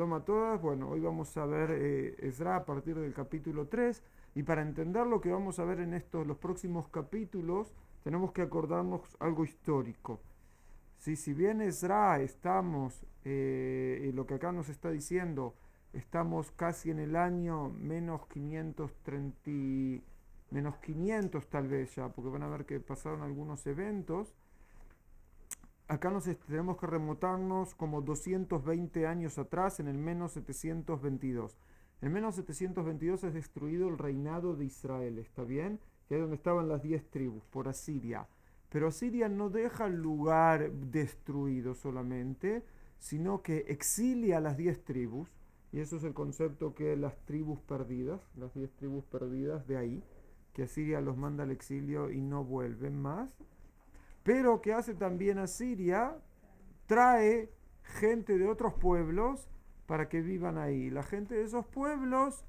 Shalom a todas. Bueno, hoy vamos a ver Ezra a partir del capítulo 3 y para entender lo que vamos a ver en los próximos capítulos tenemos que acordarnos algo histórico. Sí, si bien Ezra estamos, y lo que acá nos está diciendo, estamos casi en el año menos 530, menos 500 tal vez ya, porque van a ver que pasaron algunos eventos. Acá tenemos que remontarnos como 220 años atrás, en el menos 722. En menos 722 es destruido el reinado de Israel, ¿está bien? Que es donde estaban las 10 tribus, por Asiria. Pero Asiria no deja el lugar destruido solamente, sino que exilia a las 10 tribus, y eso es el concepto que las tribus perdidas, las 10 tribus perdidas de ahí, que Asiria los manda al exilio y no vuelven más. Pero que hace también Asiria, trae gente de otros pueblos para que vivan ahí. La gente de esos pueblos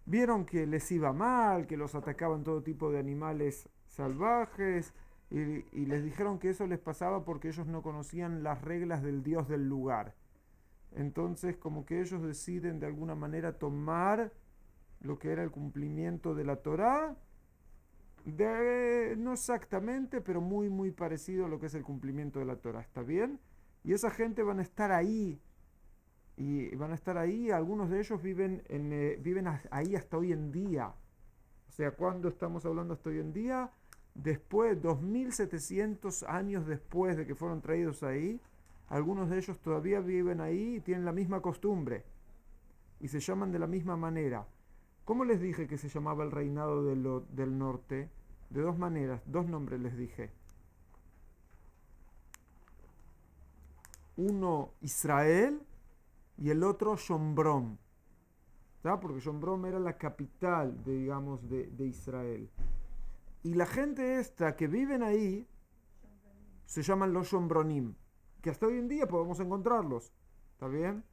vieron que les iba mal, que los atacaban todo tipo de animales salvajes y les dijeron que eso les pasaba porque ellos no conocían las reglas del Dios del lugar. Entonces como que ellos deciden de alguna manera tomar lo que era el cumplimiento de la Torá, no exactamente, pero muy muy parecido a lo que es el cumplimiento de la Torah, ¿está bien? Y esa gente van a estar ahí, y van a estar ahí, algunos de ellos viven ahí hasta hoy en día. O sea, ¿cuándo estamos hablando hasta hoy en día? Después, 2700 años después de que fueron traídos ahí, algunos de ellos todavía viven ahí y tienen la misma costumbre, y se llaman de la misma manera. ¿Cómo les dije que se llamaba el reinado del norte? De dos maneras, dos nombres les dije. Uno Israel y el otro Shombrón. ¿Tá? Porque Shombrón era la capital, digamos, de Israel. Y la gente esta que viven ahí se llaman los Shombronim, que hasta hoy en día podemos encontrarlos. ¿Está bien?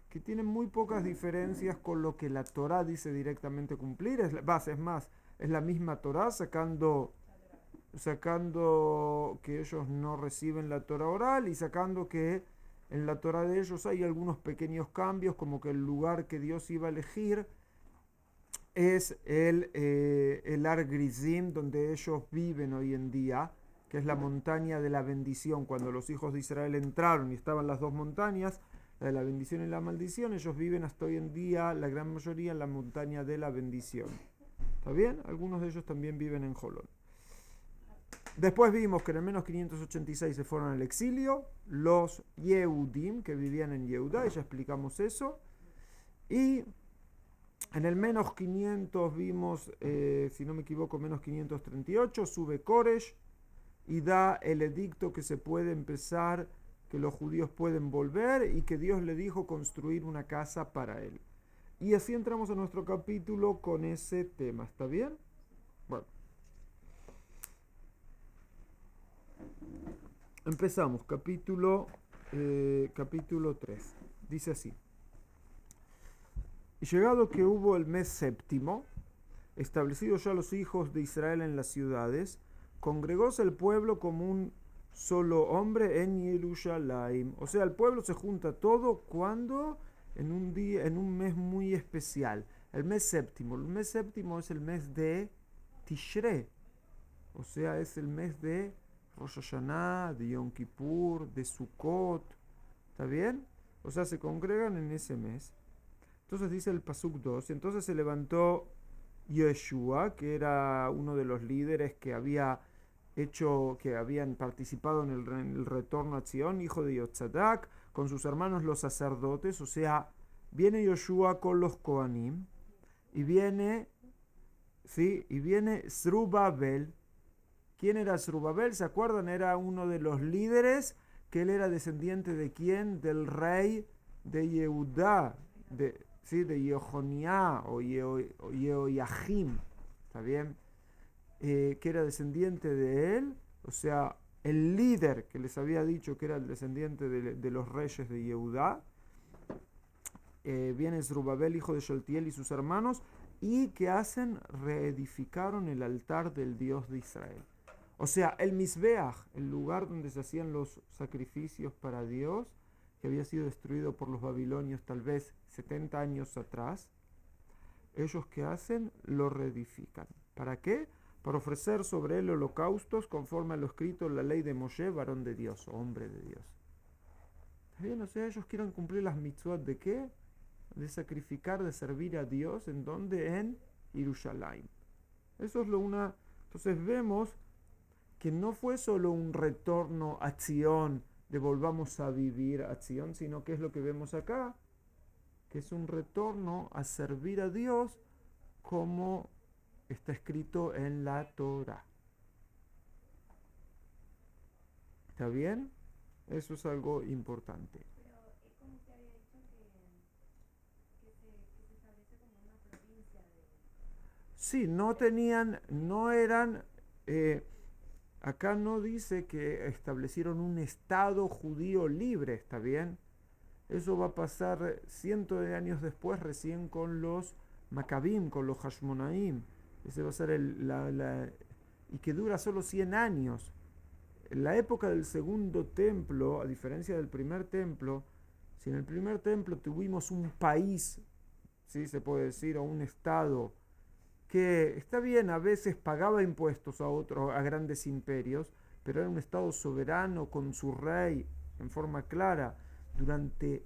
Que tienen muy pocas diferencias con lo que la Torá dice directamente cumplir. Es más, es la misma Torá sacando que ellos no reciben la Torá oral y sacando que en la Torá de ellos hay algunos pequeños cambios, como que el lugar que Dios iba a elegir es el Ar Grizim, donde ellos viven hoy en día, que es la montaña de la bendición. Cuando los hijos de Israel entraron y estaban las dos montañas, la de la bendición y la maldición, ellos viven hasta hoy en día, la gran mayoría, en la montaña de la bendición. ¿Está bien? Algunos de ellos también viven en Jolón. Después vimos que en el menos 586 se fueron al exilio los Yehudim, que vivían en Yehudá, y ya explicamos eso. Y en el menos 500 vimos, si no me equivoco, menos 538, sube Koresh y da el edicto que se puede empezar, que los judíos pueden volver y que Dios le dijo construir una casa para él. Y así entramos a nuestro capítulo con ese tema, ¿está bien? Bueno. Empezamos, capítulo 3. Dice así. Y llegado que hubo el mes séptimo, establecidos ya los hijos de Israel en las ciudades, congregóse el pueblo como un solo hombre en Jerusalén. O sea, el pueblo se junta todo cuando en un día, en un mes muy especial. El mes séptimo. El mes séptimo es el mes de Tishre. O sea, es el mes de Rosh Hashanah, de Yom Kippur, de Sukkot. ¿Está bien? O sea, se congregan en ese mes. Entonces dice el Pasuk 2. Entonces se levantó Yeshua, que era uno de los líderes que habían participado en el retorno a Sion, hijo de Yotzadak, con sus hermanos los sacerdotes. O sea, viene Yeshua con los Kohanim y viene Zerubabel. ¿Quién era Zerubabel? ¿Se acuerdan? Era uno de los líderes, que él era descendiente de quién? Del rey de Yehudá, de Yehonías o Yehoiachim, ¿está bien? Que era descendiente de él, o sea, el líder que les había dicho que era el descendiente de los reyes de Yehudá. Viene Zerubabel, hijo de Shaltiel, y sus hermanos, y que hacen, reedificaron el altar del Dios de Israel. O sea, el Mizbeach, el lugar donde se hacían los sacrificios para Dios, que había sido destruido por los babilonios tal vez 70 años atrás, ellos ¿qué hacen? Lo reedifican. ¿Para qué? Para ofrecer sobre él holocaustos conforme a lo escrito en la ley de Moshe, varón de Dios, o hombre de Dios. ¿Está bien? O sea, ellos quieren cumplir las mitzvot de qué? De sacrificar, de servir a Dios. ¿En dónde? En Jerusalén. Eso es lo una. Entonces vemos que no fue solo un retorno a Sion, de volvamos a vivir a Sion, sino que es lo que vemos acá, que es un retorno a servir a Dios como está escrito en la Torah. ¿Está bien? Eso es algo importante. Pero es como se había dicho que se establece como una provincia de... Sí, no eran, acá no dice que establecieron un estado judío libre, ¿está bien? Eso va a pasar cientos de años después, recién con los Maccabim, con los Hashmonaim. Ese va a ser y que dura solo 100 años. En la época del segundo templo, a diferencia del primer templo, si en el primer templo tuvimos un país, ¿sí? Se puede decir, o un estado, que está bien, a veces pagaba impuestos a grandes imperios, pero era un estado soberano con su rey en forma clara durante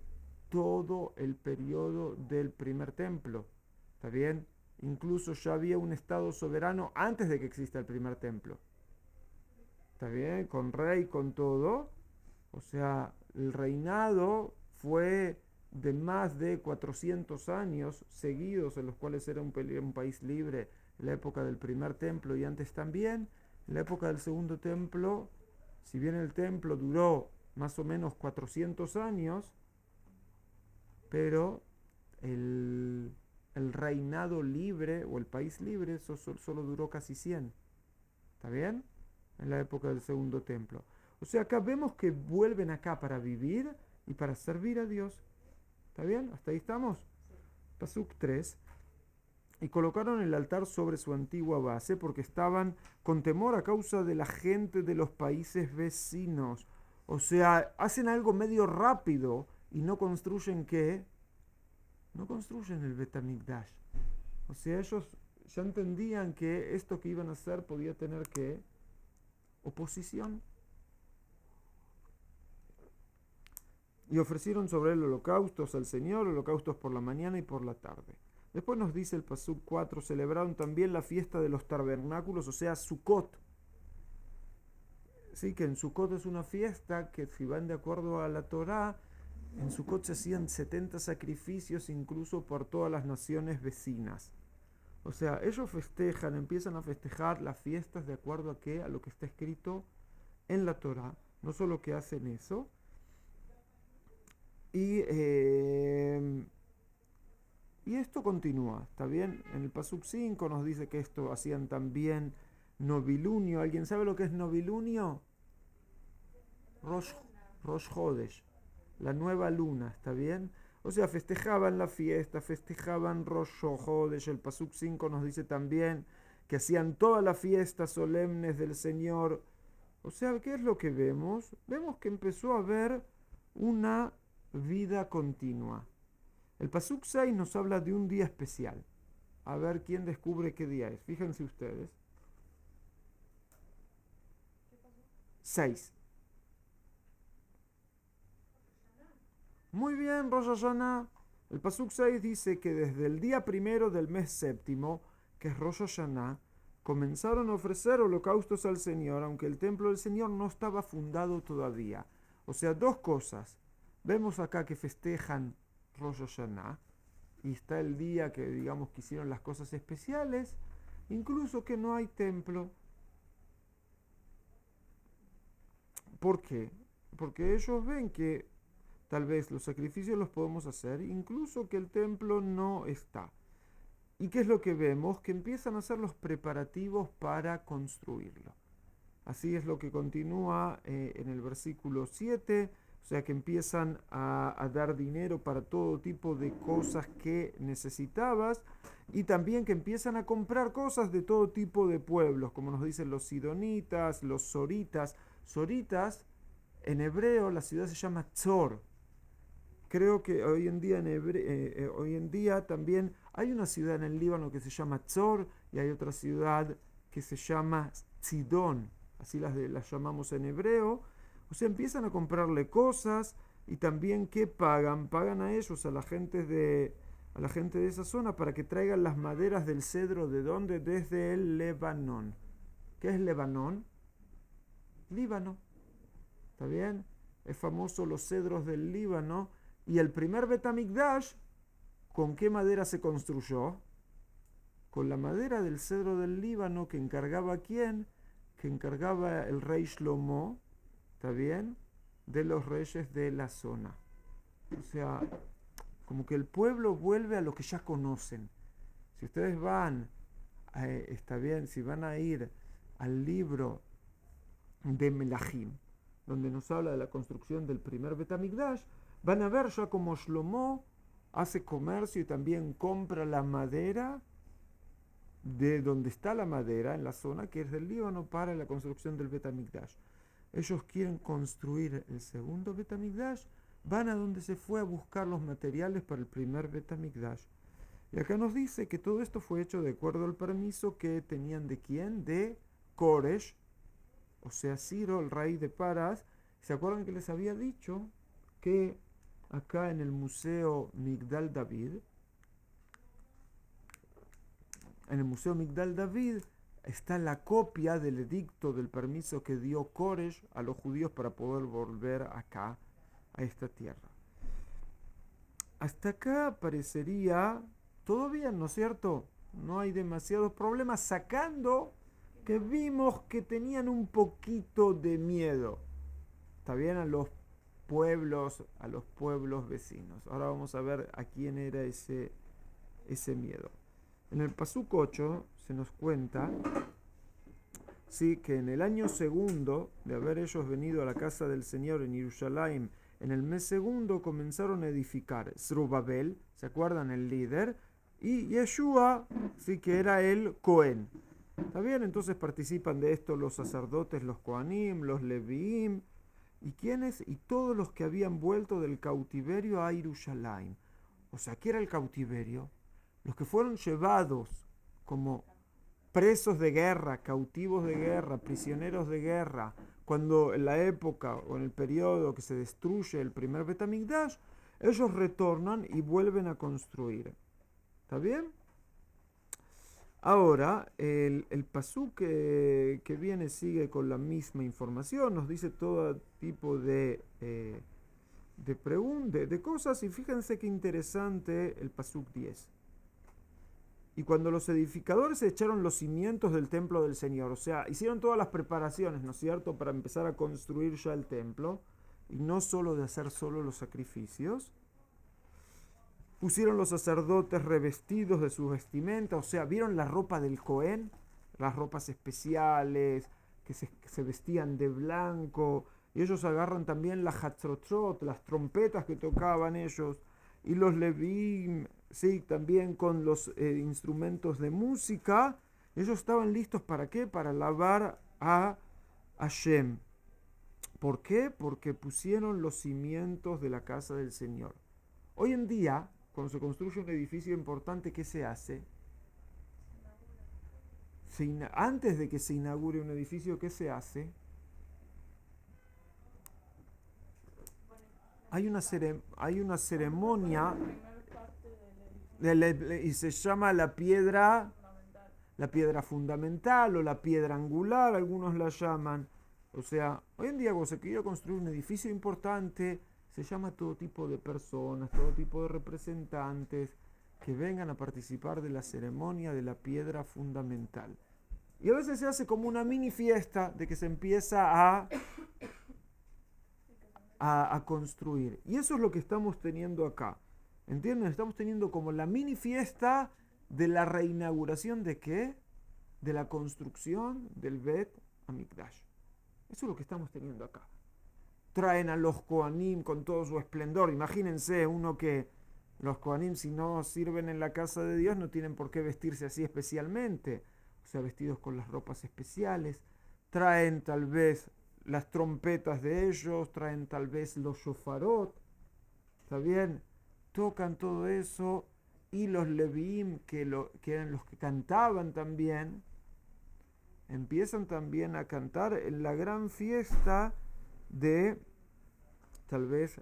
todo el periodo del primer templo. ¿Está bien? Incluso ya había un estado soberano antes de que exista el primer templo. ¿Está bien? Con rey, con todo. O sea, el reinado fue de más de 400 años seguidos, en los cuales era un país libre en la época del primer templo y antes también. En la época del segundo templo, si bien el templo duró más o menos 400 años, pero el reinado libre o el país libre solo duró casi 100. ¿Está bien? En la época del segundo templo. O sea, acá vemos que vuelven acá para vivir y para servir a Dios. ¿Está bien? ¿Hasta ahí estamos? Pasuk 3. Y colocaron el altar sobre su antigua base porque estaban con temor a causa de la gente de los países vecinos. O sea, hacen algo medio rápido y no construyen ¿qué? No construyen el Bet HaMikdash. O sea, ellos ya entendían que esto que iban a hacer podía tener ¿qué? Oposición. Y ofrecieron sobre él holocaustos al Señor, holocaustos por la mañana y por la tarde. Después nos dice el Pasuk 4, celebraron también la fiesta de los tabernáculos, o sea, Sukkot. Sí, que en Sukkot es una fiesta que, si van de acuerdo a la Torá, en Sukkot se hacían 70 sacrificios incluso por todas las naciones vecinas. O sea, ellos festejan, empiezan a festejar las fiestas de acuerdo a qué, a lo que está escrito en la Torá. No solo que hacen eso. Y esto continúa, ¿está bien? En el Pasuk 5 nos dice que esto hacían también novilunio. ¿Alguien sabe lo que es novilunio? Rosh Hodesh, la nueva luna, ¿está bien? O sea, festejaban la fiesta, festejaban Rosh Hodesh. El Pasuk 5 nos dice también que hacían todas las fiestas solemnes del Señor. O sea, ¿qué es lo que vemos? Vemos que empezó a haber una vida continua. El Pasuk 6 nos habla de un día especial. A ver quién descubre qué día es. Fíjense ustedes. 6. Muy bien, Rosh Hashanah. El Pasuk 6 dice que desde el día primero del mes séptimo, que es Rosh Hashanah, comenzaron a ofrecer holocaustos al Señor, aunque el templo del Señor no estaba fundado todavía. O sea, dos cosas. Vemos acá que festejan Rosh Hashanah y está el día que digamos que hicieron las cosas especiales, incluso que no hay templo. ¿Por qué? Porque ellos ven que tal vez los sacrificios los podemos hacer, incluso que el templo no está. ¿Y qué es lo que vemos? Que empiezan a hacer los preparativos para construirlo. Así es lo que continúa en el versículo 7. O sea que empiezan a dar dinero para todo tipo de cosas que necesitabas y también que empiezan a comprar cosas de todo tipo de pueblos, como nos dicen los sidonitas, los soritas. Soritas, en hebreo la ciudad se llama Tzor. creo que hoy en día, hoy en día también hay una ciudad en el Líbano que se llama Tzor y hay otra ciudad que se llama Sidón, así las llamamos en hebreo. O sea, empiezan a comprarle cosas y también ¿qué pagan? Pagan a ellos, a la gente de esa zona para que traigan las maderas del cedro. ¿De dónde? Desde el Lebanón. ¿Qué es Lebanón? Líbano. ¿Está bien? Es famoso los cedros del Líbano. Y el primer Betamigdash, ¿con qué madera se construyó? Con la madera del cedro del Líbano que encargaba ¿quién? Que encargaba el rey Shlomo, ¿está bien? De los reyes de la zona. O sea, como que el pueblo vuelve a lo que ya conocen. Si ustedes van, está bien, si van a ir al libro de Melahim, donde nos habla de la construcción del primer Betamigdash, van a ver ya como Shlomo hace comercio y también compra la madera de donde está la madera, en la zona que es del Líbano, para la construcción del Betamigdash. Ellos quieren construir el segundo Betamigdash, van a donde se fue a buscar los materiales para el primer Betamigdash. Y acá nos dice que todo esto fue hecho de acuerdo al permiso que tenían de quién, de Koresh, o sea, Ciro, el rey de Paras. ¿Se acuerdan que les había dicho que acá en el Museo Migdal David, está la copia del edicto del permiso que dio Koresh a los judíos para poder volver acá, a esta tierra? Hasta acá parecería todo bien, ¿no es cierto? No hay demasiados problemas, sacando que vimos que tenían un poquito de miedo. Está bien, a los pueblos vecinos. Ahora vamos a ver a quién era ese miedo. En el Pasuk 8 se nos cuenta, sí, que en el año segundo de haber ellos venido a la casa del Señor en Jerusalén, en el mes segundo comenzaron a edificar Zerubabel, ¿se acuerdan? El líder, y Yeshua, sí, que era el Cohen. ¿Está bien? Entonces participan de esto los sacerdotes, los Kohanim, los Leviim, ¿y quiénes? Y todos los que habían vuelto del cautiverio a Jerusalén. O sea, ¿qué era el cautiverio? Los que fueron llevados como presos de guerra, cautivos de guerra, prisioneros de guerra, cuando en la época o en el periodo que se destruye el primer Betamigdash, ellos retornan y vuelven a construir. ¿Está bien? Ahora, el pasuk que viene sigue con la misma información, nos dice todo tipo de preguntas, de cosas, y fíjense qué interesante el pasuk 10. Y cuando los edificadores echaron los cimientos del templo del Señor, o sea, hicieron todas las preparaciones, ¿no es cierto?, para empezar a construir ya el templo, y no solo de hacer solo los sacrificios, pusieron los sacerdotes revestidos de sus vestimentas, o sea, vieron la ropa del Cohen, las ropas especiales, que se vestían de blanco, y ellos agarran también la hatzrotrot, las trompetas que tocaban ellos, y los Levíim, sí, también con los instrumentos de música. Ellos estaban listos ¿para qué? Para alabar a Hashem. ¿Por qué? Porque pusieron los cimientos de la casa del Señor. Hoy en día, cuando se construye un edificio importante, ¿qué se hace? Antes de que se inaugure un edificio, ¿qué se hace? Hay una ceremonia y se llama la piedra fundamental o la piedra angular, algunos la llaman. O sea, hoy en día cuando se quiere construir un edificio importante, se llama todo tipo de personas, todo tipo de representantes que vengan a participar de la ceremonia de la piedra fundamental. Y a veces se hace como una mini fiesta de que se empieza a construir. Y eso es lo que estamos teniendo acá. ¿Entienden? Estamos teniendo como la mini fiesta de la reinauguración de ¿qué? De la construcción del Bet Hamikdash. Eso es lo que estamos teniendo acá. Traen a los Kohanim con todo su esplendor. Imagínense uno que los Kohanim, si no sirven en la casa de Dios, no tienen por qué vestirse así especialmente. O sea, vestidos con las ropas especiales. Traen tal vez las trompetas de ellos, traen tal vez los shofarot. ¿Está bien? Tocan todo eso y los Leviim, que eran los que cantaban también, empiezan también a cantar en la gran fiesta de tal vez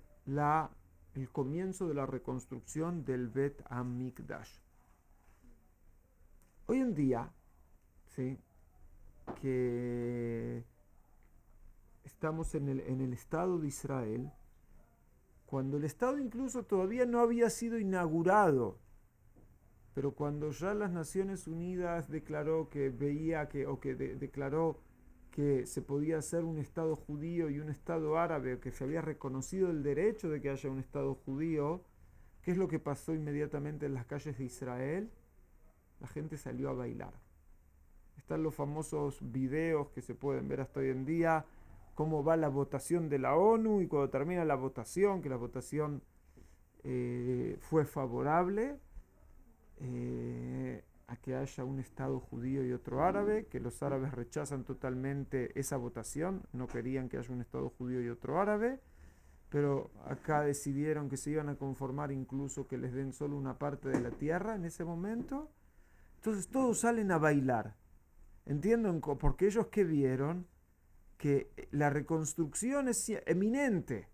el comienzo de la reconstrucción del Bet HaMikdash. Hoy en día, ¿sí?, que estamos en el Estado de Israel, cuando el Estado incluso todavía no había sido inaugurado, pero cuando ya las Naciones Unidas declaró que declaró que se podía hacer un Estado judío y un Estado árabe, que se había reconocido el derecho de que haya un Estado judío, ¿qué es lo que pasó inmediatamente en las calles de Israel? La gente salió a bailar. Están los famosos videos que se pueden ver hasta hoy en día, cómo va la votación de la ONU y cuando termina la votación, que la votación fue favorable a que haya un Estado judío y otro árabe, que los árabes rechazan totalmente esa votación, no querían que haya un Estado judío y otro árabe, pero acá decidieron que se iban a conformar incluso que les den solo una parte de la tierra en ese momento. Entonces todos salen a bailar. ¿Entienden? Porque ellos que vieron que la reconstrucción es eminente.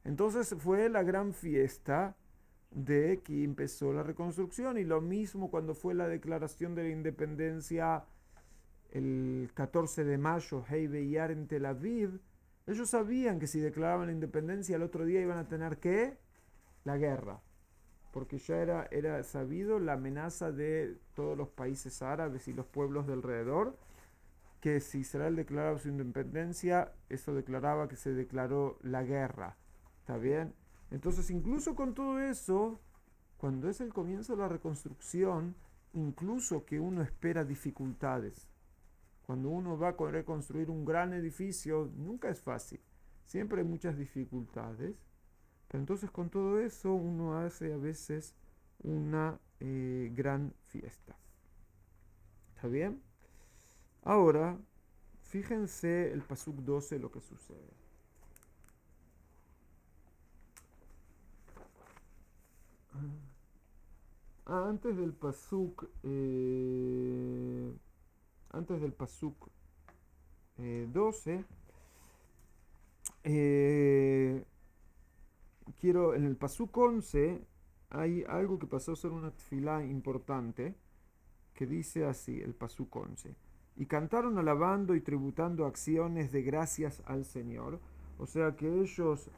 Entonces fue la gran fiesta de que empezó la reconstrucción, y lo mismo cuando fue la declaración de la independencia el 14 de mayo, Hei Be'iyar en Tel Aviv. Ellos sabían que si declaraban la independencia el otro día iban a tener ¿qué? La guerra, porque ya era sabido la amenaza de todos los países árabes y los pueblos de alrededor, que si Israel declaraba su independencia, eso declaraba que se declaró la guerra. ¿Está bien? Entonces, incluso con todo eso, cuando es el comienzo de la reconstrucción, incluso que uno espera dificultades. Cuando uno va a reconstruir un gran edificio, nunca es fácil. Siempre hay muchas dificultades. Pero entonces con todo eso uno hace a veces una gran fiesta. ¿Está bien? Ahora, fíjense el Pasuk 12 lo que sucede. Antes del Pasuk 12, en el Pasuk 11 hay algo que pasó a ser una tefilá importante, que dice así, el Pasuk 11. Y cantaron alabando y tributando acciones de gracias al Señor. O sea que ellos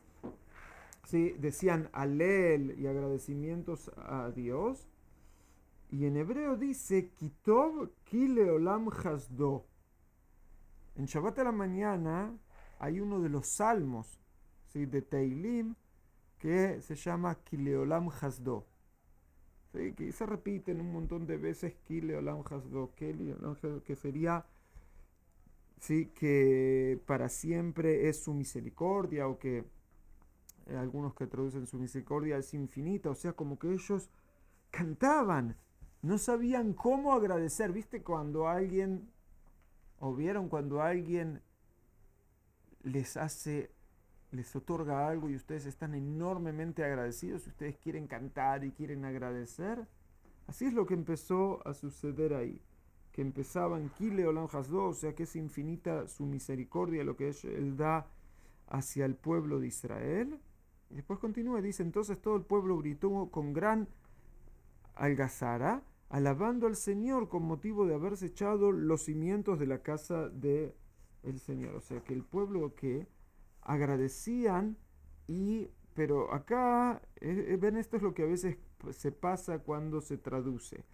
decían alel y agradecimientos a Dios. Y en hebreo dice Kitov ki leolam hasdo. En Shabbat a la mañana hay uno de los salmos, ¿sí?, de Teilim, que se llama Ki leolam hasdo. ¿Sí? Que se repiten un montón de veces Ki leolam hasdo, que sería, ¿sí?, que para siempre es su misericordia, o que algunos que traducen su misericordia es infinita. O sea, como que ellos cantaban, no sabían cómo agradecer. ¿Viste cuando alguien, o vieron cuando alguien les otorga algo y ustedes están enormemente agradecidos y ustedes quieren cantar y quieren agradecer? Así es lo que empezó a suceder ahí, que empezaban Kile Olam Hasdo, o sea que es infinita su misericordia, lo que él da hacia el pueblo de Israel. Y después continúa, dice, entonces todo el pueblo gritó con gran algazara, alabando al Señor con motivo de haberse echado los cimientos de la casa del Señor. O sea que el pueblo que agradecían, pero acá, ven, esto es lo que a veces se pasa cuando se traduce.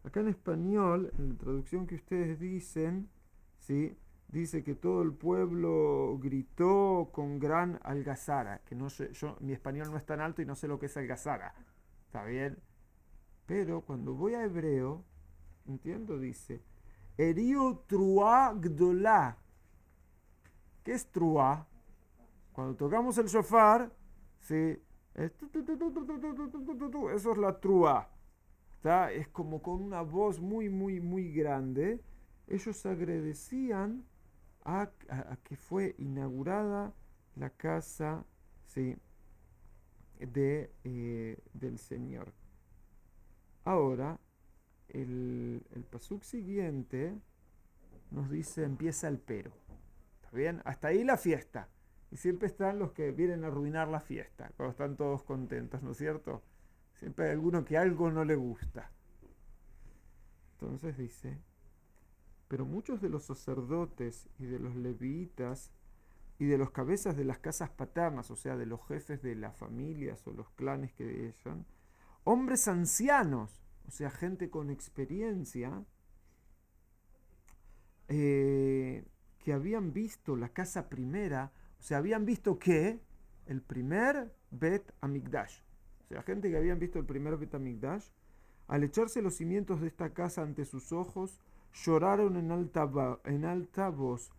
Acá en español, en la traducción que ustedes dicen, ¿sí?, dice que todo el pueblo gritó con gran algazara, que no sé, mi español no es tan alto y no sé lo que es algazara. ¿Está bien? Pero cuando voy a hebreo, entiendo, dice, Erio truá gdolá. ¿Qué es truá? Cuando tocamos el shofar, ¿sí?, eso es la truá. ¿Está? Es como con una voz muy, muy, muy grande. Ellos agradecían a que fue inaugurada la casa, ¿sí?, del Señor. Ahora, el pasuk siguiente nos dice, empieza el pero. ¿Está bien? Hasta ahí la fiesta. Y siempre están los que vienen a arruinar la fiesta, cuando están todos contentos, ¿no es cierto? Siempre hay alguno que algo no le gusta. Entonces dice, pero muchos de los sacerdotes y de los levitas y de los cabezas de las casas paternas, o sea, de los jefes de las familias o los clanes que ellos, hombres ancianos, o sea, gente con experiencia, que habían visto la casa primera, o sea, habían visto que el primer Bet Amikdash, o sea, gente que habían visto el primer Bet Amikdash, al echarse los cimientos de esta casa ante sus ojos, lloraron en alta voz,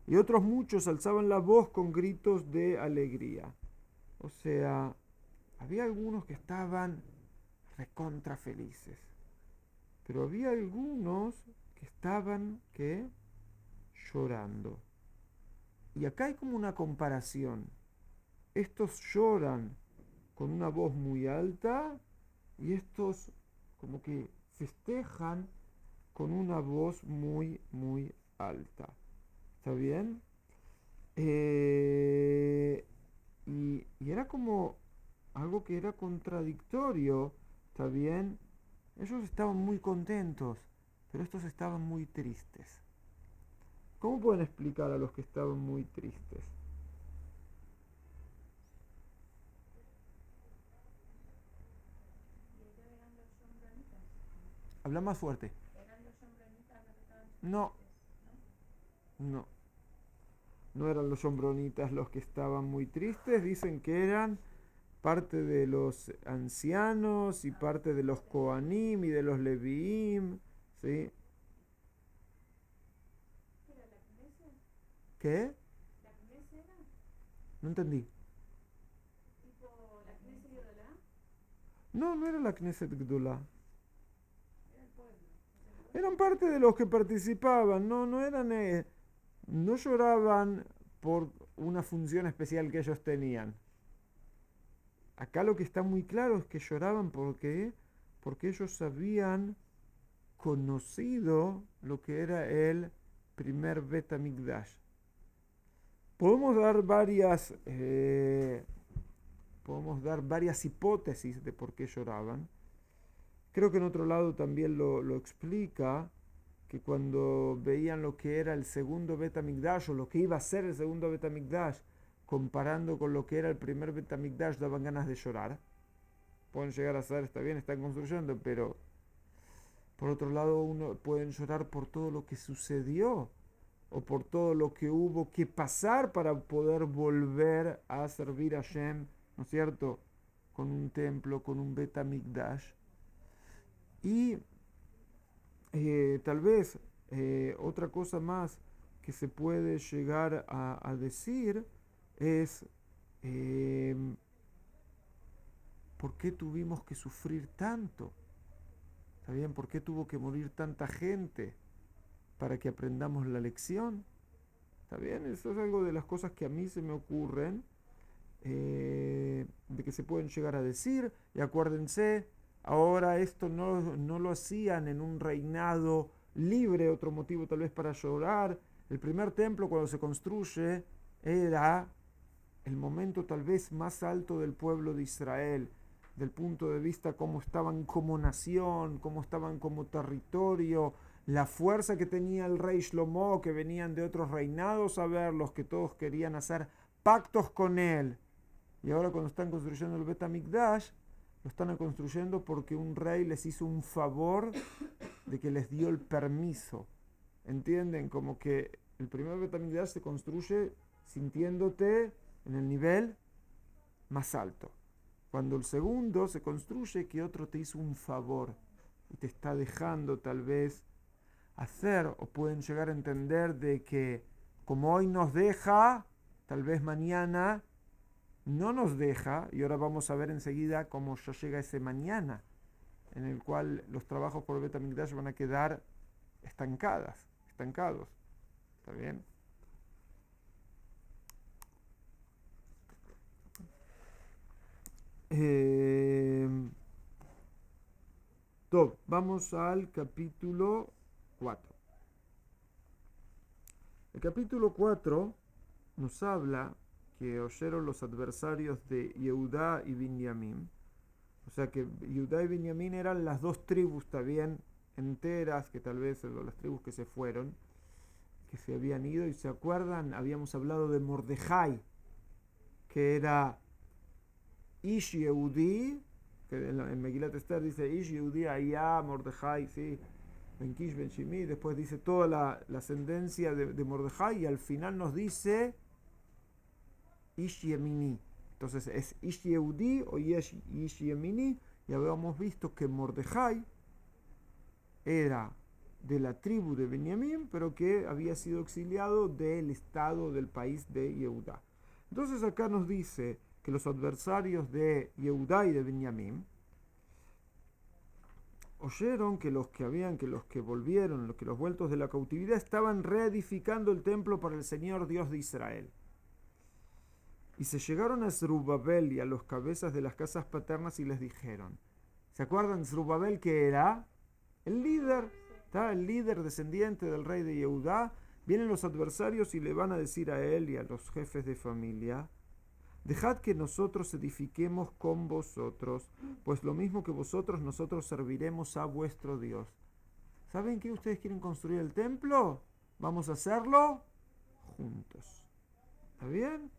y otros muchos alzaban la voz con gritos de alegría. O sea, había algunos que estaban recontra felices, pero había algunos que estaban, ¿qué? Llorando. Y acá hay como una comparación. Estos lloran con una voz muy alta y estos como que festejan con una voz muy, muy alta. ¿Está bien? Y era como algo que era contradictorio. ¿Está bien? Ellos estaban muy contentos, pero estos estaban muy tristes. ¿Cómo pueden explicar a los que estaban muy tristes? Y ellos eran los sombronitas. Habla más fuerte. Eran los sombronitas los que estaban No, tristes, ¿no? no. No eran los sombronitas los que estaban muy tristes. Dicen que eran parte de los ancianos y parte de los Kohanim y de los Leviim. ¿Sí? Pero la Knesset, ¿Qué? la Knesset era No entendí. tipo la Knesset Yodalá, No, no era la Knesset Gdulá. era el pueblo. Eran parte de los que participaban. No, no eran... no lloraban por una función especial que ellos tenían. Acá lo que está muy claro es que lloraban porque ellos habían conocido lo que era el primer Bet Hamikdash. Podemos dar varias hipótesis de por qué lloraban. Creo que en otro lado también lo explica, que cuando veían lo que era el segundo Bet Hamikdash o lo que iba a ser el segundo Bet Hamikdash, comparando con lo que era el primer Bet Hamikdash, daban ganas de llorar. Pueden llegar a ser, está bien, están construyendo, pero por otro lado pueden llorar por todo lo que sucedió o por todo lo que hubo que pasar para poder volver a servir a Hashem, ¿no es cierto? Con un templo, con un Bet Hamikdash. Y tal vez otra cosa más que se puede llegar a decir es eh, ¿por qué tuvimos que sufrir tanto? ¿Está bien? ¿Por qué tuvo que morir tanta gente para que aprendamos la lección? ¿Está bien? Eso es algo de las cosas que a mí se me ocurren, de que se pueden llegar a decir. Y acuérdense, ahora esto no lo hacían en un reinado libre, otro motivo tal vez para llorar. El primer templo cuando se construye era el momento tal vez más alto del pueblo de Israel, del punto de vista cómo estaban como nación, cómo estaban como territorio, la fuerza que tenía el rey Shlomo, que venían de otros reinados a verlos, que todos querían hacer pactos con él. Y ahora cuando están construyendo el Bet Hamikdash, lo están construyendo porque un rey les hizo un favor de que les dio el permiso. ¿Entienden? Como que el primer Bet Hamikdash se construye sintiéndote en el nivel más alto. Cuando el segundo se construye que otro te hizo un favor y te está dejando tal vez hacer, o pueden llegar a entender de que como hoy nos deja, tal vez mañana no nos deja, y ahora vamos a ver enseguida cómo ya llega ese mañana, en el cual los trabajos por el Bet Hamikdash van a quedar estancados. ¿Está bien? Eh, vamos al capítulo 4. El capítulo 4 nos habla que oyeron los adversarios de Yehudá y Binyamin. O sea que Yehudá y Binyamin eran las dos tribus también enteras, que tal vez las tribus que se fueron, que se habían ido. Y se acuerdan, habíamos hablado de Mordejai, que era Ish Yehudí, que en Megilat Esther dice Ish Yehudí Ayá Mordejai, sí, Ben Kish Ben Shimi. Después dice toda la ascendencia de Mordejai y al final nos dice Ish Yemini. Entonces es Ish Yehudí o Ish Yemini. Y habíamos visto que Mordejai era de la tribu de Benjamín, pero que había sido exiliado del estado del país de Yehudá. Entonces acá nos dice que los adversarios de Yehudá y de Benjamín oyeron que los que volvieron, que los vueltos de la cautividad estaban reedificando el templo para el Señor Dios de Israel. Y se llegaron a Zerubabel y a los cabezas de las casas paternas y les dijeron, ¿se acuerdan Zerubabel que era el líder? ¿Está? El líder descendiente del rey de Yehudá. Vienen los adversarios y le van a decir a él y a los jefes de familia, dejad que nosotros edifiquemos con vosotros, pues lo mismo que vosotros, nosotros serviremos a vuestro Dios. ¿Saben qué? ¿Ustedes quieren construir el templo? Vamos a hacerlo juntos. ¿Está bien?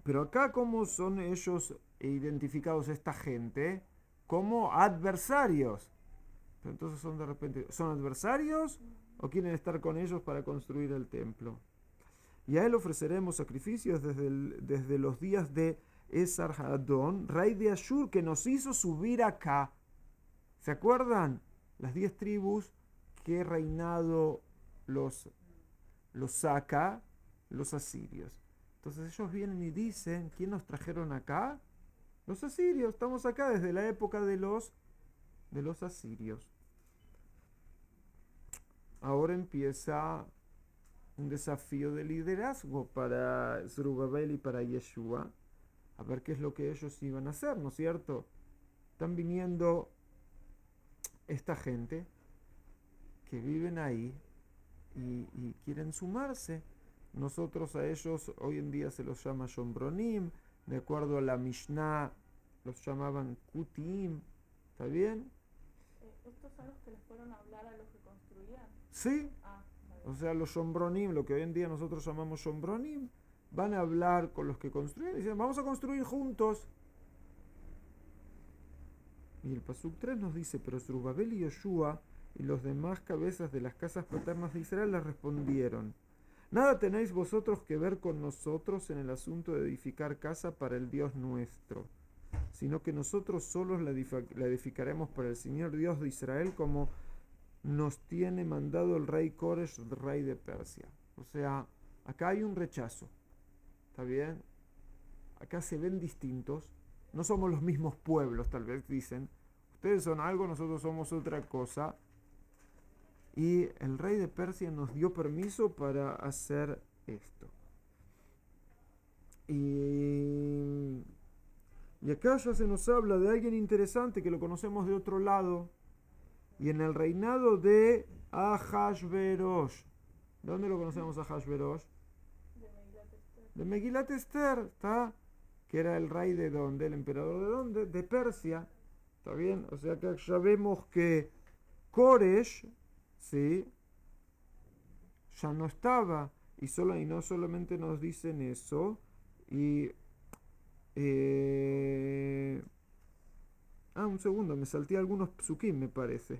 Pero acá, ¿cómo son ellos identificados, esta gente? Como adversarios. Pero entonces son de repente, ¿son adversarios o quieren estar con ellos para construir el templo? Y a él ofreceremos sacrificios desde los días de Esarhadón, rey de Ashur, que nos hizo subir acá. ¿Se acuerdan? Las 10 tribus que reinado los saca los asirios. Entonces ellos vienen y dicen, ¿quién nos trajeron acá? Los asirios. Estamos acá desde la época de los asirios. Ahora empieza un desafío de liderazgo para Zerubabel y para Yeshua, a ver qué es lo que ellos iban a hacer, ¿no es cierto? Están viniendo esta gente que viven ahí y quieren sumarse. Nosotros a ellos hoy en día se los llama Shombronim, de acuerdo a la Mishnah los llamaban Kutim, ¿está bien? ¿Estos son los que les fueron a hablar a los que construían? Sí. O sea, los Shombronim, lo que hoy en día nosotros llamamos Shombronim, van a hablar con los que construyen y dicen, vamos a construir juntos. Y el Pasuk 3 nos dice, pero Zerubabel y Yoshua y los demás cabezas de las casas paternas de Israel les respondieron, nada tenéis vosotros que ver con nosotros en el asunto de edificar casa para el Dios nuestro, sino que nosotros solos la edificaremos para el Señor Dios de Israel como nos tiene mandado el rey Koresh, rey de Persia. O sea, acá hay un rechazo. ¿Está bien? Acá se ven distintos. No somos los mismos pueblos, tal vez dicen. Ustedes son algo, nosotros somos otra cosa. Y el rey de Persia nos dio permiso para hacer esto. Y acá ya se nos habla de alguien interesante que lo conocemos de otro lado. Y en el reinado de Ahasverosh. ¿Dónde lo conocemos a Ahasverosh? De Megilat Esther, ¿está? Que era el rey de dónde, el emperador de dónde, de Persia. ¿Está bien? O sea que ya vemos que Koresh, ¿sí? Ya no estaba. Y no solamente nos dicen eso. Y un segundo, me salté algunos psukim, me parece.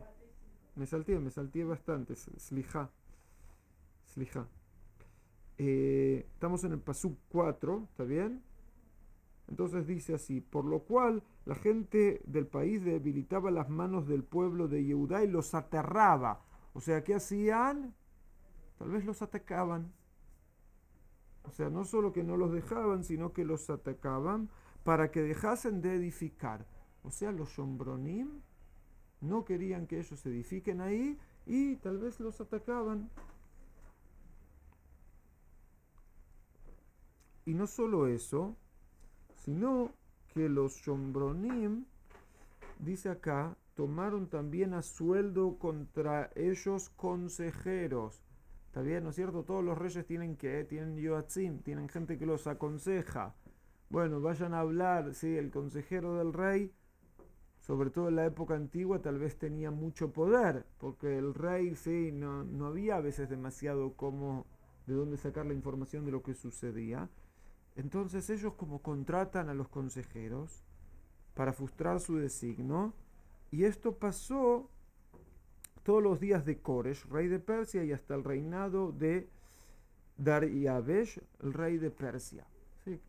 Me salté bastante. Slijá. Estamos en el Pasuk 4, ¿está bien? Entonces dice así, por lo cual la gente del país debilitaba las manos del pueblo de Yehudá y los aterraba. O sea, ¿qué hacían? Tal vez los atacaban. O sea, no solo que no los dejaban, sino que los atacaban para que dejasen de edificar. O sea, los Shombronim no querían que ellos edifiquen ahí y tal vez los atacaban. Y no solo eso, sino que los Shombronim, dice acá, tomaron también a sueldo contra ellos consejeros. ¿Está bien? ¿No es cierto? Todos los reyes tienen yoatzim, tienen gente que los aconseja. Bueno, vayan a hablar, sí, el consejero del rey, sobre todo en la época antigua, tal vez tenía mucho poder, porque el rey, sí, no había a veces demasiado de dónde sacar la información de lo que sucedía. Entonces ellos como contratan a los consejeros para frustrar su designio, y esto pasó todos los días de Koresh, rey de Persia, y hasta el reinado de Dariabesh, el rey de Persia. ¿Sí?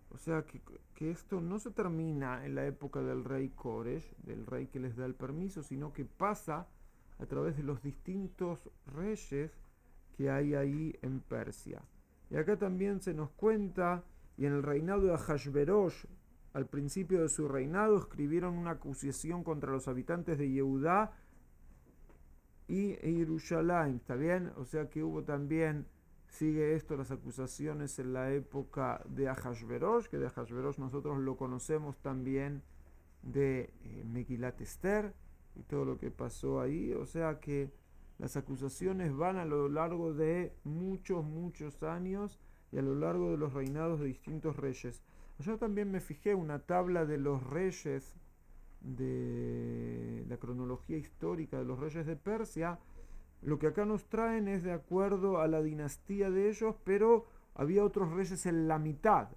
O sea que esto no se termina en la época del rey Koresh, del rey que les da el permiso, sino que pasa a través de los distintos reyes que hay ahí en Persia. Y acá también se nos cuenta, y en el reinado de Ahashverosh, al principio de su reinado, escribieron una acusación contra los habitantes de Yehudá y Jerusalén, ¿está bien? O sea que hubo también, sigue esto, las acusaciones en la época de Ahashverosh, que de Ahashverosh nosotros lo conocemos también de Megilat Esther y todo lo que pasó ahí. O sea que las acusaciones van a lo largo de muchos años y a lo largo de los reinados de distintos reyes. Yo también me fijé una tabla de los reyes, de la cronología histórica de los reyes de Persia. Lo que acá nos traen es de acuerdo a la dinastía de ellos, pero había otros reyes en la mitad.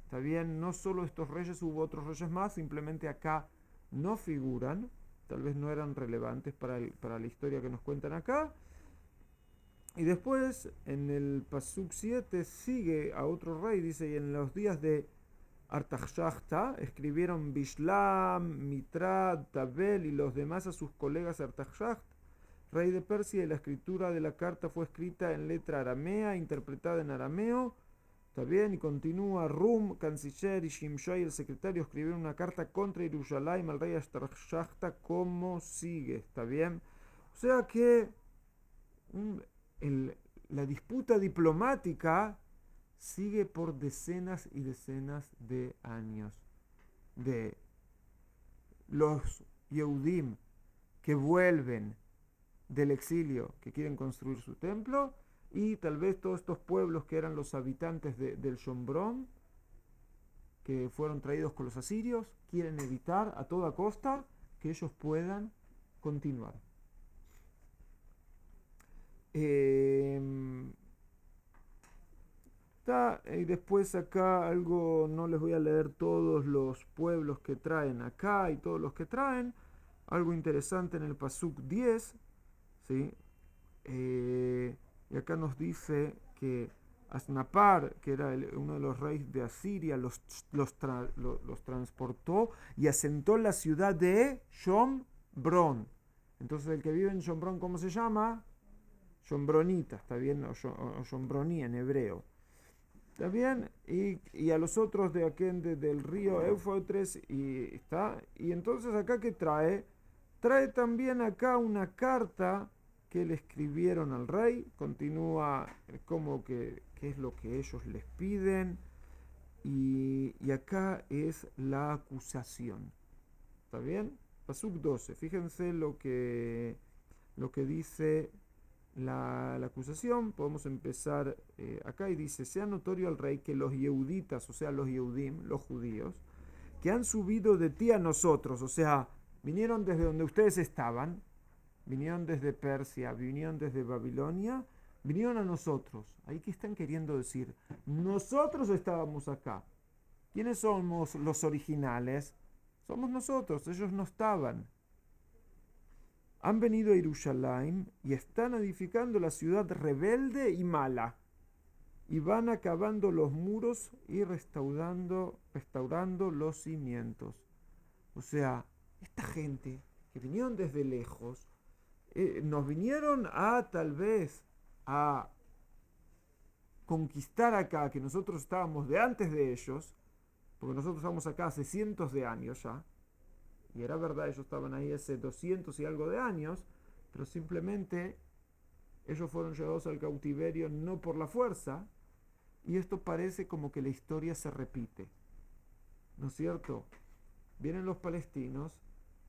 Está bien, no solo estos reyes, hubo otros reyes más, simplemente acá no figuran, tal vez no eran relevantes para la historia que nos cuentan acá. Y después, en el Pasuk 7, sigue a otro rey, dice, y en los días de Artaxashta escribieron Bishlam, Mitrad, Tabel y los demás a sus colegas Artaxasht, rey de Persia, y la escritura de la carta fue escrita en letra aramea, interpretada en arameo. Está bien, y continúa Rum, canciller, y Shimshai, el secretario, escribieron una carta contra Jerusalén al rey Artaxashta, como sigue. Está bien. O sea que la disputa diplomática sigue por decenas y decenas de años, de los Yehudim que vuelven del exilio, que quieren construir su templo, y tal vez todos estos pueblos que eran los habitantes del Shombrón, que fueron traídos con los asirios, quieren evitar a toda costa que ellos puedan continuar. Y después acá algo, no les voy a leer todos los pueblos que traen acá y todos los que traen, algo interesante en el Pasuk 10, ¿sí? Y acá nos dice que Asnapar, que era uno de los reyes de Asiria, los transportó y asentó la ciudad de Shombrón. Entonces el que vive en Shombrón, ¿cómo se llama? Shombronita, ¿está bien? O Shombroní en hebreo. ¿Está bien? Y a los otros de aquel del río Éufrates, y entonces acá ¿qué trae? Trae también acá una carta que le escribieron al rey. Continúa como que qué es lo que ellos les piden, y acá es la acusación. ¿Está bien? Pasuk 12. Fíjense lo que dice la acusación. Podemos empezar acá, y dice: sea notorio al rey que los yehuditas, o sea los yehudim, los judíos, que han subido de ti a nosotros, o sea, vinieron desde donde ustedes estaban, vinieron desde Persia, vinieron desde Babilonia, vinieron a nosotros. Ahí que están queriendo decir, nosotros estábamos acá. ¿Quiénes somos los originales? Somos nosotros, ellos no estaban. Han venido a Jerusalén y están edificando la ciudad rebelde y mala, y van acabando los muros y restaurando los cimientos. O sea, esta gente que vinieron desde lejos, nos vinieron a tal vez a conquistar acá, que nosotros estábamos de antes de ellos, porque nosotros estamos acá hace cientos de años ya. Y era verdad, ellos estaban ahí hace 200 y algo de años, pero simplemente ellos fueron llevados al cautiverio no por la fuerza, y esto parece como que la historia se repite. ¿no es cierto? Vienen los palestinos,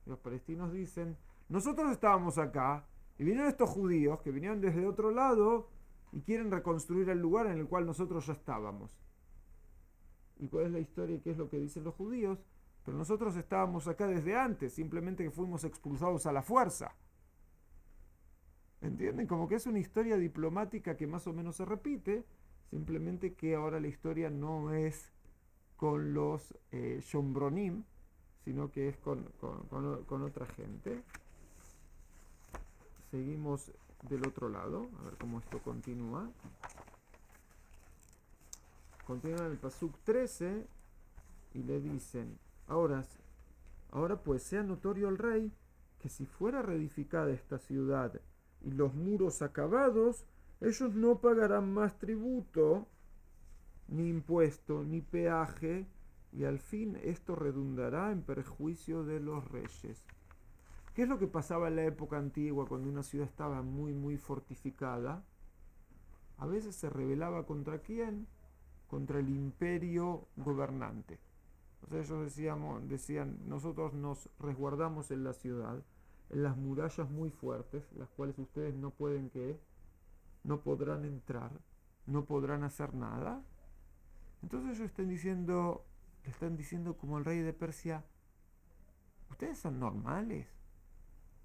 y los palestinos dicen, nosotros estábamos acá, y vinieron estos judíos que vinieron desde otro lado y quieren reconstruir el lugar en el cual nosotros ya estábamos. ¿Y cuál es la historia y qué es lo que dicen los judíos? Pero nosotros estábamos acá desde antes, simplemente que fuimos expulsados a la fuerza. ¿Entienden? Como que es una historia diplomática que más o menos se repite, simplemente que ahora la historia no es con los Shombronim, sino que es con otra gente. Seguimos del otro lado, a ver cómo esto continúa. Continúa en el Pasuk 13 y le dicen, ahora pues sea notorio al rey que si fuera reedificada esta ciudad y los muros acabados, ellos no pagarán más tributo, ni impuesto, ni peaje, y al fin esto redundará en perjuicio de los reyes. ¿Qué es lo que pasaba en la época antigua cuando una ciudad estaba muy, muy fortificada? A veces se rebelaba contra quién? Contra el imperio gobernante. O sea, ellos decían, nosotros nos resguardamos en la ciudad, en las murallas muy fuertes, las cuales ustedes no pueden no podrán entrar, no podrán hacer nada. Entonces ellos están diciendo como el rey de Persia, ustedes son normales,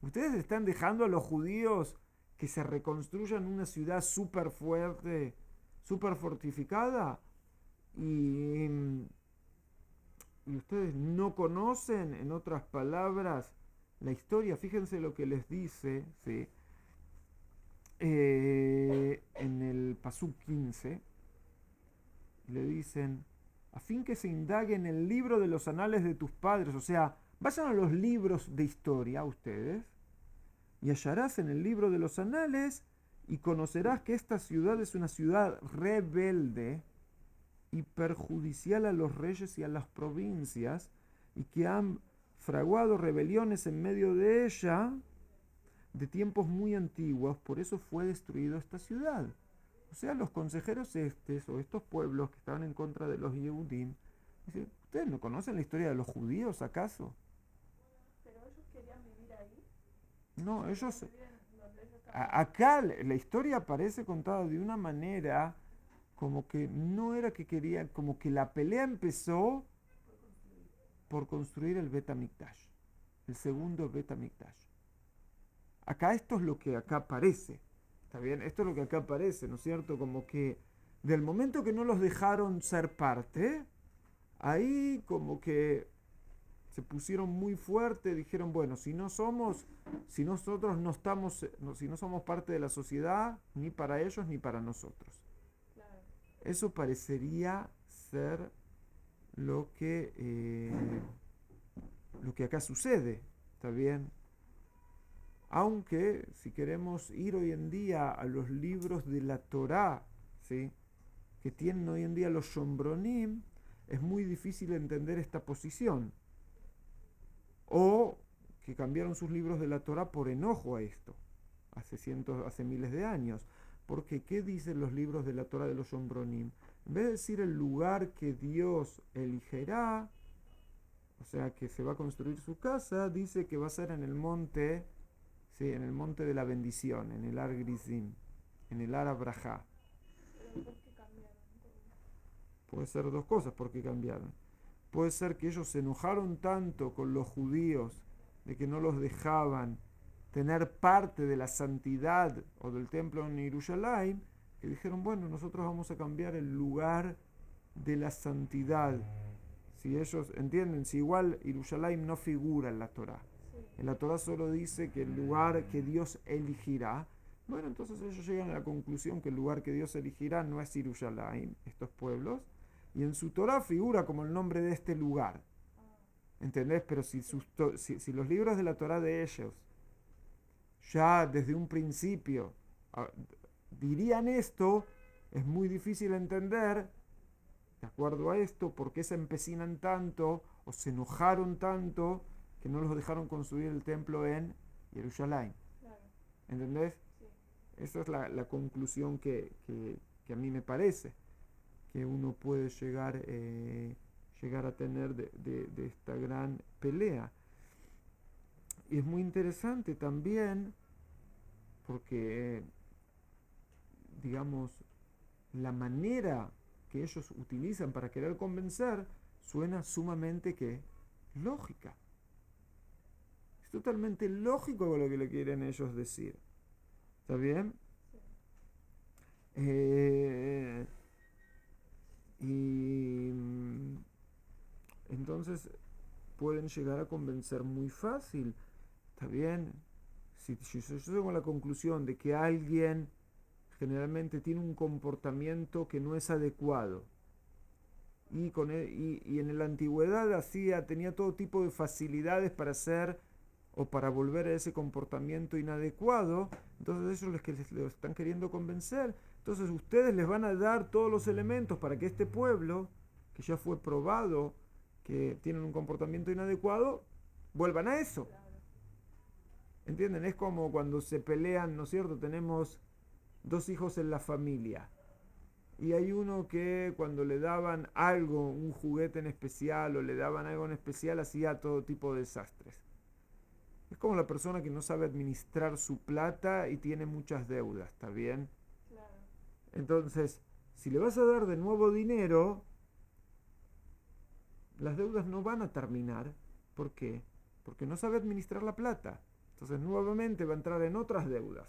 ustedes están dejando a los judíos que se reconstruyan una ciudad súper fuerte, súper fortificada, y ustedes no conocen, en otras palabras, la historia. Fíjense lo que les dice, ¿sí? En el Pasuk 15, le dicen, a fin que se indague en el libro de los anales de tus padres, o sea, vayan a los libros de historia ustedes, y hallarás en el libro de los anales, y conocerás que esta ciudad es una ciudad rebelde y perjudicial a los reyes y a las provincias, y que han fraguado rebeliones en medio de ella de tiempos muy antiguos, por eso fue destruida esta ciudad. O sea, los consejeros estos pueblos que estaban en contra de los Yehudim, dicen, ¿ustedes no conocen la historia de los judíos acaso? Pero ellos querían vivir ahí. No, ellos... Vivir en donde ellos estaban. Acá la historia aparece contada de una manera como que no era que querían, como que la pelea empezó por construir el Bet HaMikdash, el segundo Bet HaMikdash. Acá esto es lo que acá aparece, ¿está bien? Esto es lo que acá aparece, ¿no es cierto? Como que del momento que no los dejaron ser parte, ahí como que se pusieron muy fuerte, dijeron, bueno, si nosotros no estamos, si no somos parte de la sociedad, ni para ellos ni para nosotros. Claro. Eso parecería ser lo que acá sucede, ¿está bien? Aunque si queremos ir hoy en día a los libros de la Torá, ¿sí?, que tienen hoy en día los Shombronim, es muy difícil entender esta posición. O que cambiaron sus libros de la Torá por enojo a esto, hace miles de años. Porque, ¿qué dicen los libros de la Torá de los Shombronim? En vez de decir el lugar que Dios elegirá, o sea, que se va a construir su casa, dice que va a ser en el monte, ¿sí?, en el monte de la bendición, en el Ar Grizim, en el Ar Abrahá. Pero ¿por qué cambiaron? Puede ser dos cosas por qué cambiaron. Puede ser que ellos se enojaron tanto con los judíos de que no los dejaban tener parte de la santidad o del templo en Jerusalén, que dijeron, bueno, nosotros vamos a cambiar el lugar de la santidad. Si ellos entienden, si igual Jerusalén no figura en la Torá. Sí. En la Torá solo dice que el lugar que Dios elegirá. Bueno, entonces ellos llegan a la conclusión que el lugar que Dios elegirá no es Jerusalén, estos pueblos, y en su Torá figura como el nombre de este lugar. ¿Entendés? Pero si los libros de la Torá de ellos ya desde un principio dirían esto, es muy difícil entender, de acuerdo a esto, por qué se empecinan tanto o se enojaron tanto que no los dejaron construir el templo en Jerusalén. Claro. ¿Entendés? Sí. Esa es la conclusión que a mí me parece que uno puede llegar llegar a tener de esta gran pelea. Y es muy interesante también porque, digamos, la manera que ellos utilizan para querer convencer suena sumamente que lógica. Es totalmente lógico lo que le quieren ellos decir. ¿Está bien? Y entonces pueden llegar a convencer muy fácil. ¿Está bien? Si yo tengo la conclusión de que alguien generalmente tiene un comportamiento que no es adecuado y en la antigüedad tenía todo tipo de facilidades para hacer o para volver a ese comportamiento inadecuado, entonces ellos les lo están queriendo convencer. Entonces ustedes les van a dar todos los elementos para que este pueblo, que ya fue probado que tienen un comportamiento inadecuado, vuelvan a eso. ¿Entienden? Es como cuando se pelean, ¿no es cierto? Tenemos dos hijos en la familia. Y hay uno que cuando le daban algo, un juguete en especial o le daban algo en especial, hacía todo tipo de desastres. Es como la persona que no sabe administrar su plata y tiene muchas deudas, ¿está bien? Claro. Entonces, si le vas a dar de nuevo dinero, las deudas no van a terminar. ¿Por qué? Porque no sabe administrar la plata. Entonces nuevamente va a entrar en otras deudas.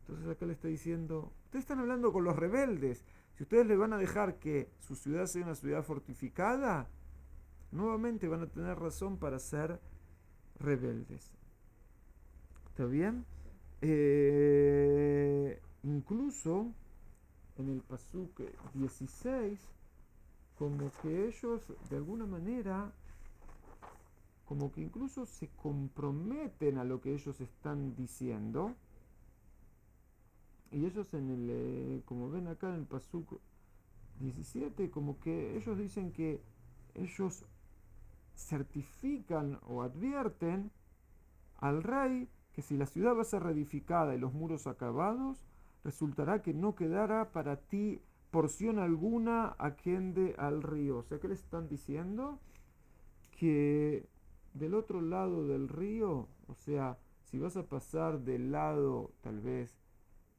Entonces acá le está diciendo, ustedes están hablando con los rebeldes. Si ustedes le van a dejar que su ciudad sea una ciudad fortificada, nuevamente van a tener razón para ser rebeldes. ¿Está bien? Incluso en el pasuk 16, como que ellos de alguna manera, como que incluso se comprometen a lo que ellos están diciendo. Y ellos como ven acá en el pasuk 17, como que ellos dicen que ellos certifican o advierten al rey que si la ciudad va a ser reedificada y los muros acabados, resultará que no quedará para ti porción alguna aquende al río. O sea, ¿qué le están diciendo? Que del otro lado del río, o sea, si vas a pasar del lado, tal vez,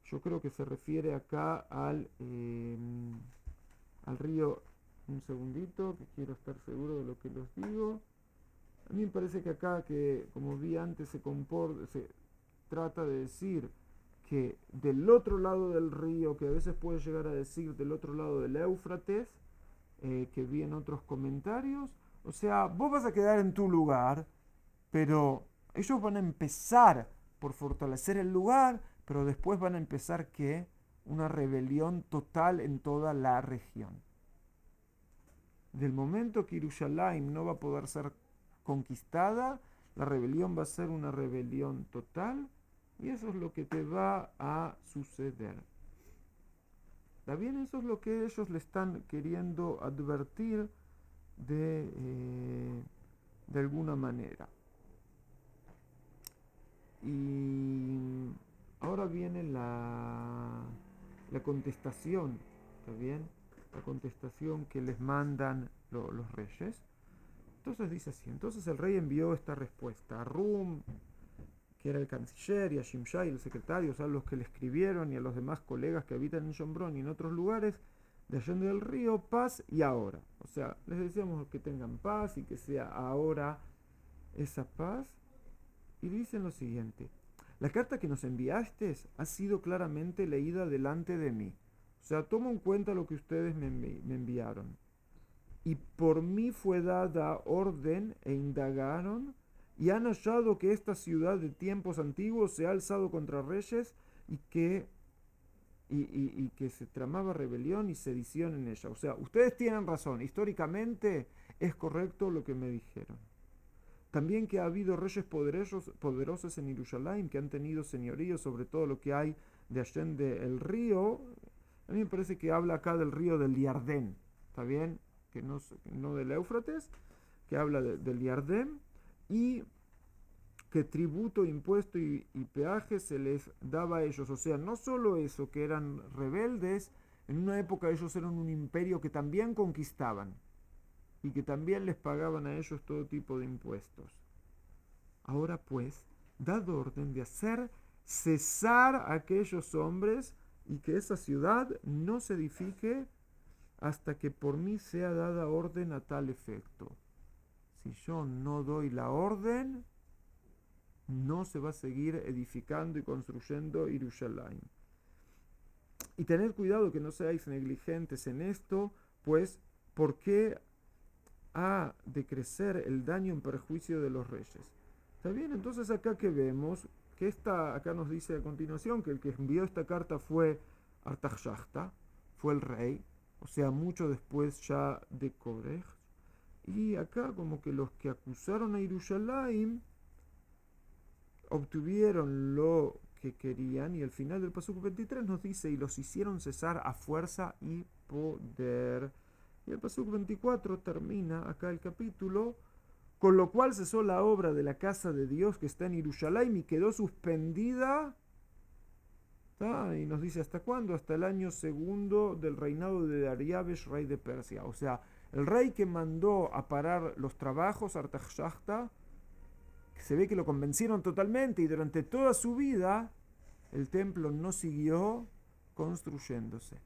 yo creo que se refiere acá al río. Un segundito, que quiero estar seguro de lo que les digo. A mí me parece que acá, que como vi antes, se trata de decir que del otro lado del río, que a veces puede llegar a decir del otro lado del Éufrates, que vi en otros comentarios. O sea, vos vas a quedar en tu lugar, pero ellos van a empezar por fortalecer el lugar, pero después van a empezar una rebelión total en toda la región. Del momento que Jerusalén no va a poder ser conquistada, la rebelión va a ser una rebelión total, y eso es lo que te va a suceder. ¿Está bien? Eso es lo que ellos le están queriendo advertir de alguna manera. Y ahora viene la contestación, ¿está bien? La contestación que les mandan los reyes. Entonces dice así, entonces el rey envió esta respuesta a Rum, que era el canciller, y a Shimshai, el secretario, o sea, los que le escribieron, y a los demás colegas que habitan en Shombrón y en otros lugares de allende del río, paz y ahora. O sea, les decíamos que tengan paz y que sea ahora esa paz. Y dicen lo siguiente: la carta que nos enviaste ha sido claramente leída delante de mí. O sea, tomo en cuenta lo que ustedes me enviaron. Y por mí fue dada orden e indagaron y han hallado que esta ciudad de tiempos antiguos se ha alzado contra reyes y que se tramaba rebelión y sedición en ella. O sea, ustedes tienen razón, históricamente es correcto lo que me dijeron. También que ha habido reyes poderosos en Jerusalén que han tenido señorío sobre todo lo que hay de allende el río. A mí me parece que habla acá del río del Yardén, ¿está bien? Que no del Éufrates, que habla del Yardén, y que tributo, impuesto y peaje se les daba a ellos. O sea, no solo eso, que eran rebeldes, en una época ellos eran un imperio que también conquistaban. y que también les pagaban a ellos todo tipo de impuestos. Ahora pues, dad orden de hacer cesar a aquellos hombres y que esa ciudad no se edifique hasta que por mí sea dada orden a tal efecto. Si yo no doy la orden, no se va a seguir edificando y construyendo Jerusalén. Y tened cuidado que no seáis negligentes en esto, pues, ¿por qué ha de crecer el daño en perjuicio de los reyes? ¿Está bien? Entonces acá que vemos, que acá nos dice a continuación que el que envió esta carta fue Artaxerxes, fue el rey, o sea, mucho después ya de Koresh. Y acá como que los que acusaron a Jerusalén obtuvieron lo que querían, y al final del pasuk 23 nos dice, y los hicieron cesar a fuerza y poder. Y el pasuk 24 termina acá el capítulo, con lo cual cesó la obra de la casa de Dios que está en Jerusalén y quedó suspendida. ¿Tá? Y nos dice hasta cuándo, hasta el año segundo del reinado de Dariabesh, rey de Persia. O sea, el rey que mandó a parar los trabajos, Artaxerxes, se ve que lo convencieron totalmente y durante toda su vida el templo no siguió construyéndose.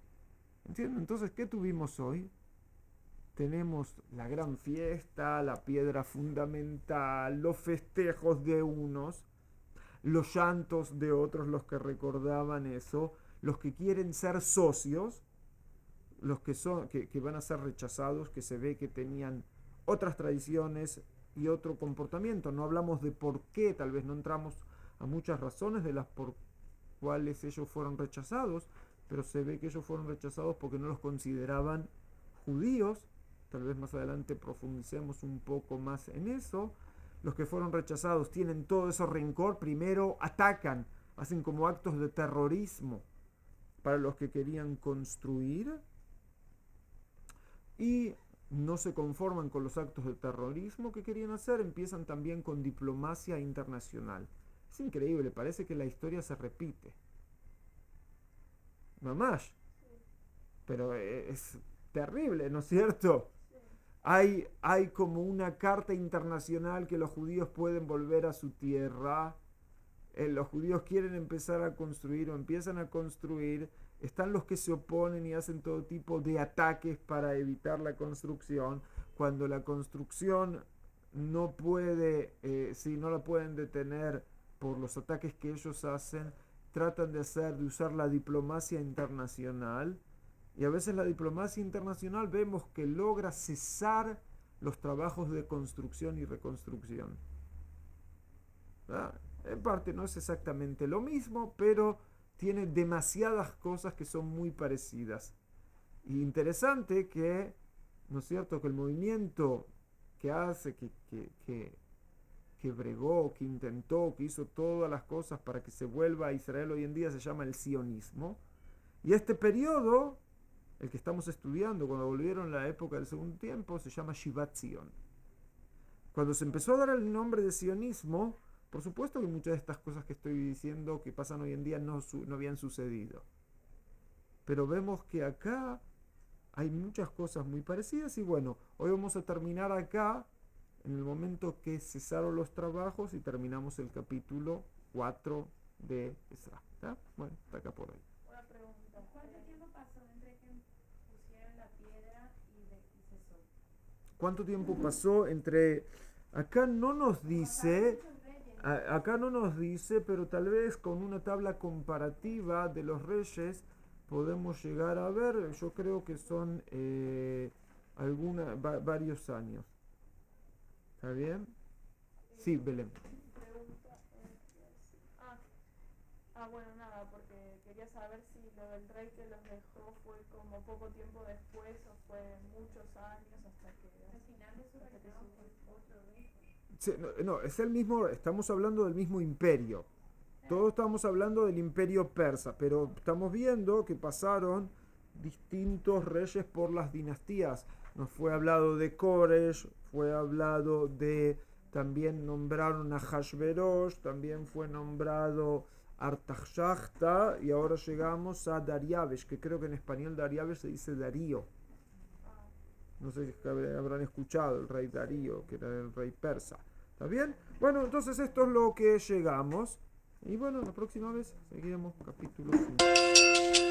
¿Entienden? Entonces, ¿qué tuvimos hoy? Tenemos la gran fiesta, la piedra fundamental, los festejos de unos, los llantos de otros, los que recordaban eso, los que quieren ser socios, los que van a ser rechazados, que se ve que tenían otras tradiciones y otro comportamiento. No hablamos de por qué, tal vez no entramos a muchas razones de las por cuales ellos fueron rechazados, pero se ve que ellos fueron rechazados porque no los consideraban judíos. Tal vez más adelante profundicemos un poco más en eso. Los que fueron rechazados tienen todo ese rencor, primero atacan, hacen como actos de terrorismo para los que querían construir y no se conforman con los actos de terrorismo que querían hacer, empiezan también con diplomacia internacional. Es increíble, parece que la historia se repite. Mamás. Pero es terrible, ¿no es cierto? Hay como una carta internacional que los judíos pueden volver a su tierra. Los judíos quieren empezar a construir o empiezan a construir. Están los que se oponen y hacen todo tipo de ataques para evitar la construcción. Cuando la construcción no puede, si no la pueden detener por los ataques que ellos hacen, tratan de usar la diplomacia internacional. Y a veces la diplomacia internacional vemos que logra cesar los trabajos de construcción y reconstrucción. ¿Verdad? En parte no es exactamente lo mismo, pero tiene demasiadas cosas que son muy parecidas. Y interesante que, ¿no es cierto?, que el movimiento que hace, que bregó, que intentó, que hizo todas las cosas para que se vuelva a Israel hoy en día se llama el sionismo. Y este periodo, el que estamos estudiando, cuando volvieron la época del segundo tiempo, se llama Shivat Zion. Cuando se empezó a dar el nombre de sionismo, por supuesto que muchas de estas cosas que estoy diciendo que pasan hoy en día no habían sucedido. Pero vemos que acá hay muchas cosas muy parecidas y bueno, hoy vamos a terminar acá en el momento que cesaron los trabajos y terminamos el capítulo 4 de Ezra. ¿Tá? Bueno, está acá por ahí. Una pregunta. ¿Cuánto tiempo pasó entre que pusieron la piedra y cesó? ¿Cuánto tiempo pasó entre... Acá no nos dice... Acá no nos dice, pero tal vez con una tabla comparativa de los reyes podemos llegar a ver, yo creo que son varios años. ¿Está bien? Sí, Belén. Pregunta. Bueno, nada, porque quería saber si lo del rey que los dejó fue como poco tiempo después o fue muchos años hasta que... Al final de su reinado fue otro rey. Sí, no, es el mismo, estamos hablando del mismo imperio. Todos estamos hablando del imperio persa, pero estamos viendo que pasaron distintos reyes por las dinastías. Nos fue hablado de Koresh, fue hablado de, también nombraron a Hashverosh, también fue nombrado Artaxerxes y ahora llegamos a Dariabesh, que creo que en español Dariabesh se dice Darío. No sé si habrán escuchado el rey Darío, que era el rey persa. ¿Está bien? Bueno, entonces esto es lo que llegamos. Y bueno, la próxima vez seguiremos capítulo 5.